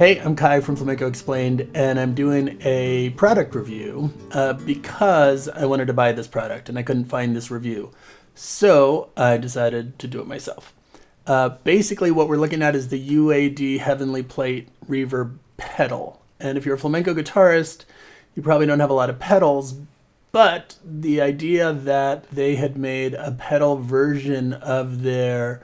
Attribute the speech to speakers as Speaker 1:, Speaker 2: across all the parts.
Speaker 1: Hey, I'm Kai from Flamenco Explained, and I'm doing a product review because I wanted to buy this product and I couldn't find this review. So I decided to do it myself. Basically what we're looking at is the UAD Heavenly Plate Reverb pedal. And if you're a flamenco guitarist, you probably don't have a lot of pedals, but the idea that they had made a pedal version of their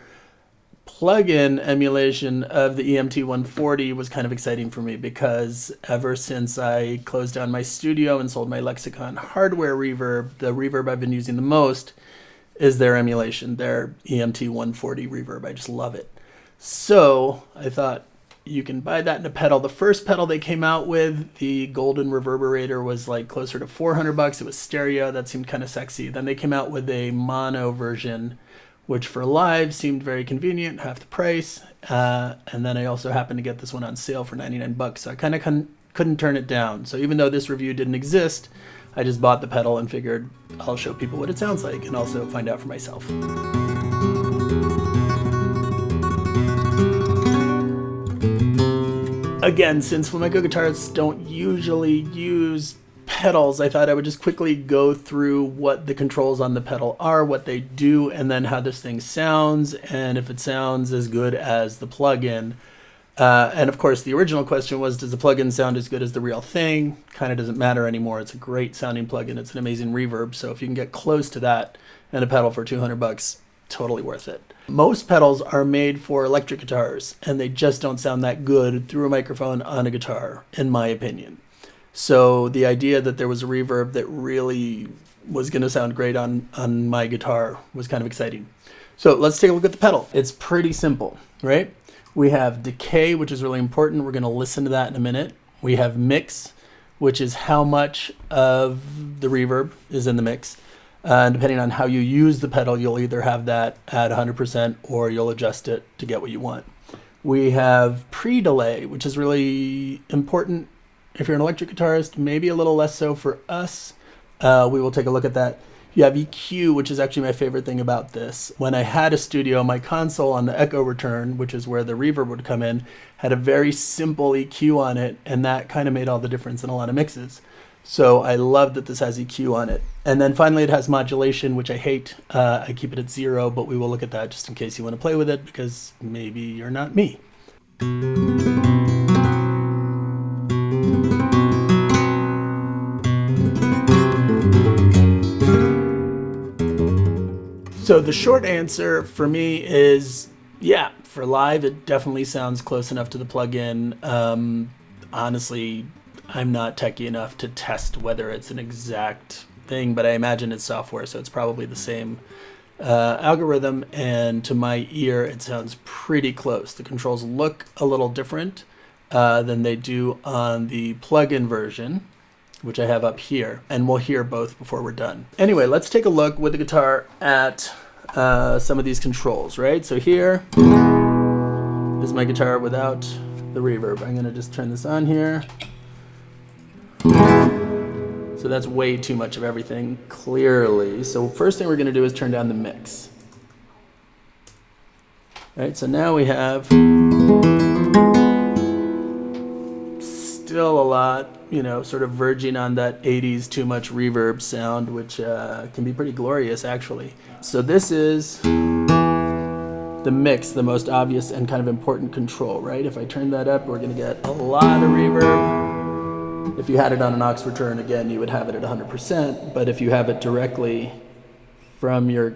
Speaker 1: plugin emulation of the EMT140 was kind of exciting for me, because ever since I closed down my studio and sold my Lexicon hardware reverb, the reverb I've been using the most is their emulation, their EMT140 reverb. I just love it. So I thought, you can buy that in a pedal. The first pedal they came out with, the golden reverberator, was like closer to 400 bucks. It was stereo. That seemed kind of sexy. Then they came out with a mono version, which for live seemed very convenient, half the price. And then I also happened to get this one on sale for 99 bucks. So I kind of couldn't turn it down. So even though this review didn't exist, I just bought the pedal and figured I'll show people what it sounds like and also find out for myself. Again, since flamenco guitarists don't usually use pedals, I thought I would just quickly go through what the controls on the pedal are, what they do, and then how this thing sounds, and if it sounds as good as the plugin. And of course, the original question was, does the plugin sound as good as the real thing? Kind of doesn't matter anymore. It's a great sounding plugin. It's an amazing reverb. So if you can get close to that and a pedal for 200 bucks, totally worth it. Most pedals are made for electric guitars, and they just don't sound that good through a microphone on a guitar, in my opinion. So the idea that there was a reverb that really was going to sound great on my guitar was kind of exciting. So let's take a look at the pedal. It's pretty simple, right? We have decay, which is really important. We're going to listen to that in a minute. We have mix, which is how much of the reverb is in the mix. And depending on how you use the pedal, you'll either have that at 100% or you'll adjust it to get what you want. We have pre-delay, which is really important if you're an electric guitarist, maybe a little less so for us. We will take a look at that. You have EQ, which is actually my favorite thing about this. When I had a studio, my console on the echo return, which is where the reverb would come in, had a very simple EQ on it, and that kind of made all the difference in a lot of mixes. So I love that this has EQ on it. And then finally it has modulation, which I hate. I keep it at 0, but we will look at that just in case you want to play with it, because maybe you're not me. So the short answer for me is, yeah, for live, it definitely sounds close enough to the plugin. Honestly, I'm not techie enough to test whether it's an exact thing, but I imagine it's software, so it's probably the same algorithm, and to my ear, it sounds pretty close. The controls look a little different than they do on the plugin version, which I have up here, and we'll hear both before we're done. Anyway, let's take a look with the guitar at some of these controls, right? So here is my guitar without the reverb. I'm gonna just turn this on here. So that's way too much of everything, clearly. So first thing we're gonna do is turn down the mix. All right, so now we have still a lot, you know, sort of verging on that 80s too much reverb sound, which can be pretty glorious, actually. So this is the mix, the most obvious and kind of important control, right? If I turn that up, we're gonna get a lot of reverb. If you had it on an aux return, again, you would have it at 100%, but if you have it directly from your,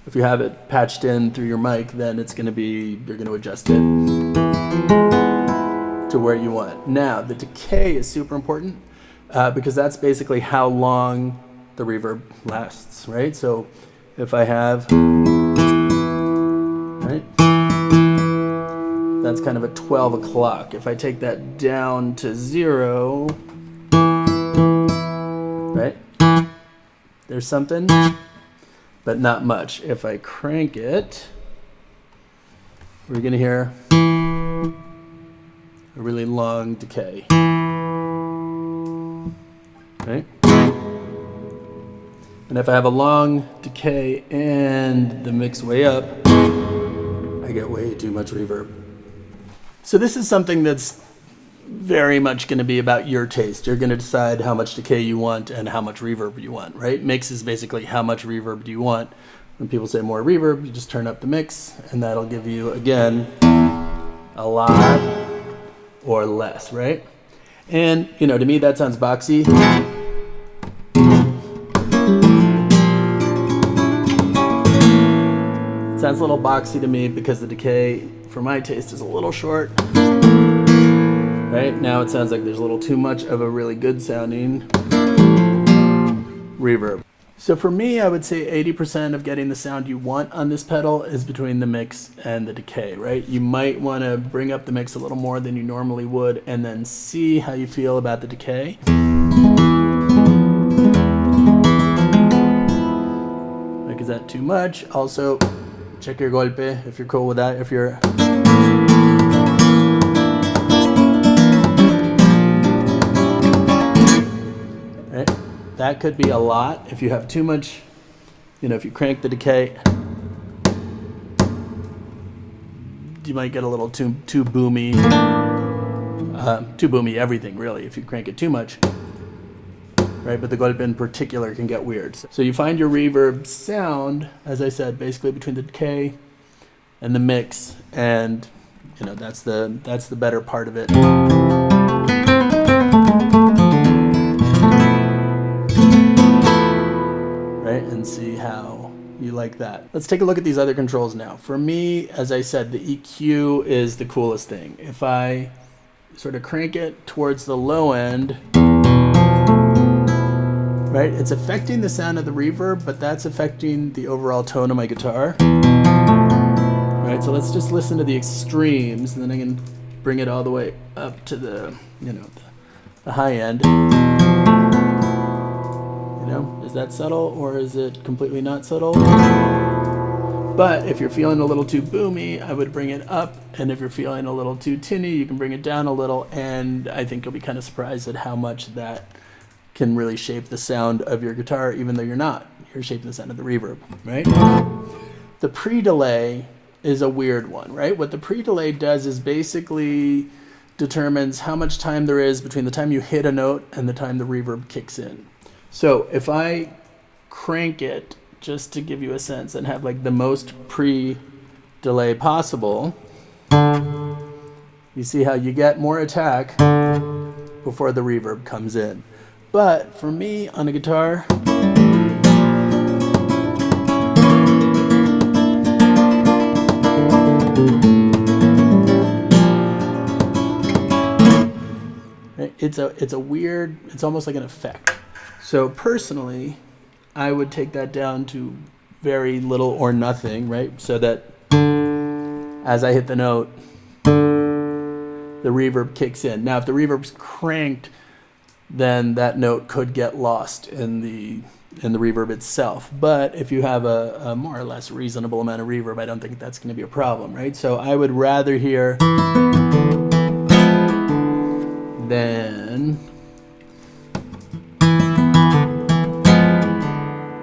Speaker 1: if you have it patched in through your mic, then it's gonna be, you're gonna adjust it to where you want. Now, the decay is super important because that's basically how long the reverb lasts, right? So if I have, right, that's kind of a 12 o'clock. If I take that down to 0, right, there's something, but not much. If I crank it, we're gonna hear a really long decay, right? And if I have a long decay and the mix way up, I get way too much reverb. So this is something that's very much going to be about your taste. You're going to decide how much decay you want and how much reverb you want, right? Mix is basically how much reverb do you want. When people say more reverb, you just turn up the mix, and that'll give you, again, a lot or less, right? And, you know, to me that sounds boxy. It sounds a little boxy to me because the decay, for my taste, is a little short. Right now it sounds like there's a little too much of a really good sounding reverb. So for me, I would say 80% of getting the sound you want on this pedal is between the mix and the decay, right? You might want to bring up the mix a little more than you normally would and then see how you feel about the decay. Like, is that too much? Also, check your golpe if you're cool with that. If you're that could be a lot. If you have too much, you know, if you crank the decay, you might get a little too boomy, everything really, if you crank it too much, right? But the golpe in particular can get weird. So you find your reverb sound, as I said, basically between the decay and the mix, and you know, that's the better part of it. And see how you like that. Let's take a look at these other controls now. For me, as I said, the EQ is the coolest thing. If I sort of crank it towards the low end, right, it's affecting the sound of the reverb, but that's affecting the overall tone of my guitar. Right, so let's just listen to the extremes, and then I can bring it all the way up to the, you know, the high end. Is that subtle or is it completely not subtle? But if you're feeling a little too boomy, I would bring it up. And if you're feeling a little too tinny, you can bring it down a little. And I think you'll be kind of surprised at how much that can really shape the sound of your guitar, even though you're not. You're shaping the sound of the reverb, right? The pre-delay is a weird one, right? What the pre-delay does is basically determines how much time there is between the time you hit a note and the time the reverb kicks in. So if I crank it, just to give you a sense, and have like the most pre-delay possible, you see how you get more attack before the reverb comes in. But for me, on a guitar, it's a weird, it's almost like an effect. So personally, I would take that down to very little or nothing, right? So that as I hit the note, the reverb kicks in. Now, if the reverb's cranked, then that note could get lost in the reverb itself. But if you have a more or less reasonable amount of reverb, I don't think that's going to be a problem, right? So I would rather hear than...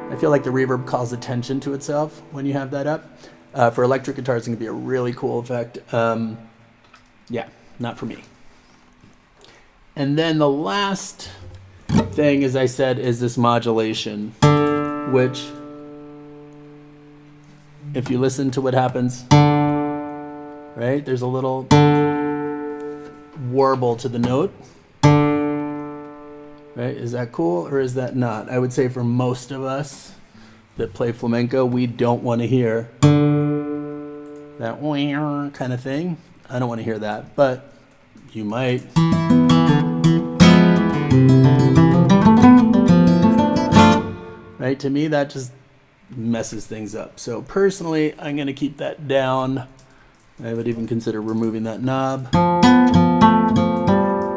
Speaker 1: I feel like the reverb calls attention to itself when you have that up. For electric guitar, it's going to be a really cool effect. Yeah, not for me. And then the last thing, as I said, is this modulation, which, if you listen to what happens, right, there's a little warble to the note. Right? Is that cool or is that not? I would say for most of us that play flamenco, we don't want to hear that kind of thing. I don't want to hear that, but you might. Right? To me, that just messes things up. So personally, I'm going to keep that down. I would even consider removing that knob.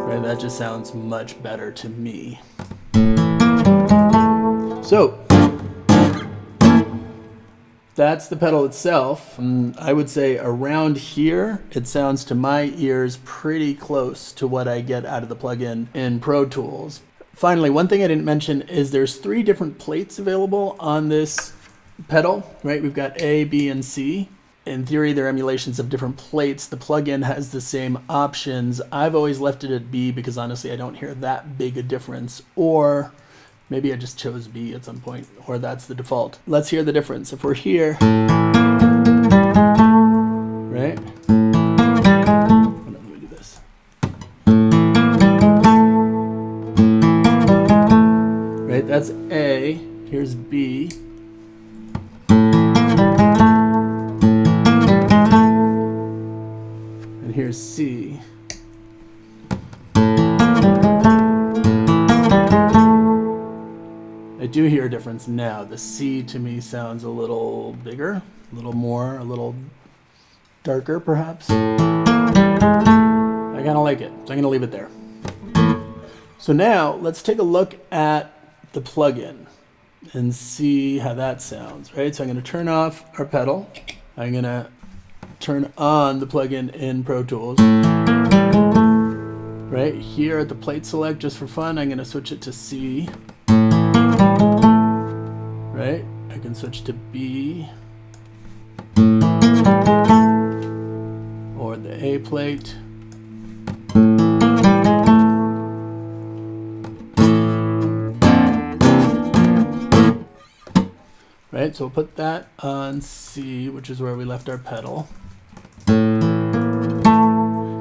Speaker 1: Right, that just sounds much better to me. So that's the pedal itself. I would say around here, it sounds to my ears pretty close to what I get out of the plugin in Pro Tools. Finally, one thing I didn't mention is there's 3 different plates available on this pedal, right? We've got A, B, and C. In theory, they're emulations of different plates. The plugin has the same options. I've always left it at B because honestly, I don't hear that big a difference. Or maybe I just chose B at some point, or that's the default. Let's hear the difference. If we're here, right? Let me do this. Right, that's A. Here's B. And here's C. I do hear a difference now. The C to me sounds a little bigger, a little more, a little darker perhaps. I kind of like it, so I'm going to leave it there. So now let's take a look at the plugin and see how that sounds, right? So I'm going to turn off our pedal. I'm going to turn on the plugin in Pro Tools. Right here at the plate select, just for fun, I'm going to switch it to C. Right? I can switch to B or the A plate. Right, so we'll put that on C, which is where we left our pedal.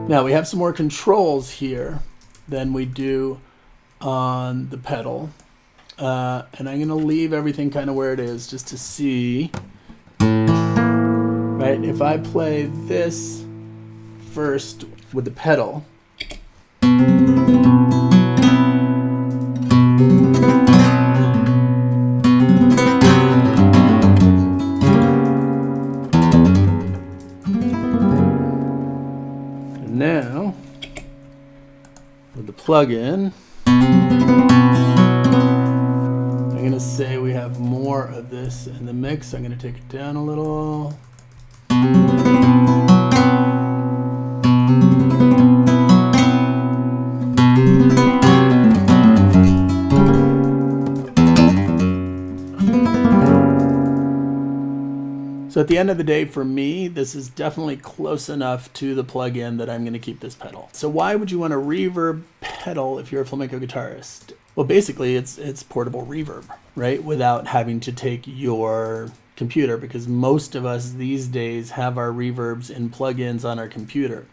Speaker 1: Now we have some more controls here than we do on the pedal. And I'm going to leave everything kind of where it is just to see. Right, if I play this first with the pedal. And now, with the plug-in, I'm going to say we have more of this in the mix. I'm going to take it down a little. So at the end of the day, for me, this is definitely close enough to the plug-in that I'm going to keep this pedal. So why would you want a reverb pedal if you're a flamenco guitarist? Well, basically, it's portable reverb, right? Without having to take your computer, because most of us these days have our reverbs in plugins on our computer.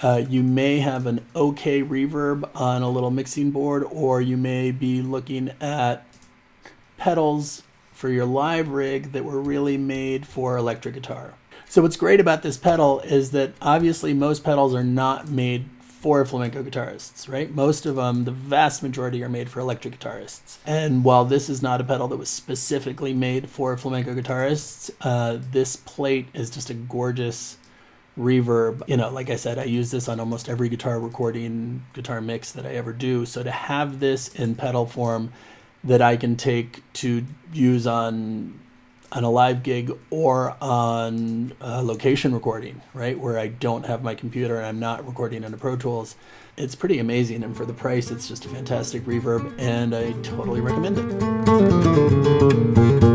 Speaker 1: You may have an okay reverb on a little mixing board, or you may be looking at pedals for your live rig that were really made for electric guitar. So what's great about this pedal is that obviously most pedals are not made for flamenco guitarists, right? Most of them, the vast majority, are made for electric guitarists. And while this is not a pedal that was specifically made for flamenco guitarists, this plate is just a gorgeous reverb. You know, like I said, I use this on almost every guitar recording, guitar mix that I ever do. So to have this in pedal form that I can take to use on a live gig or on a location recording, right, where I don't have my computer and I'm not recording into Pro Tools, it's pretty amazing. And for the price, it's just a fantastic reverb, and I totally recommend it.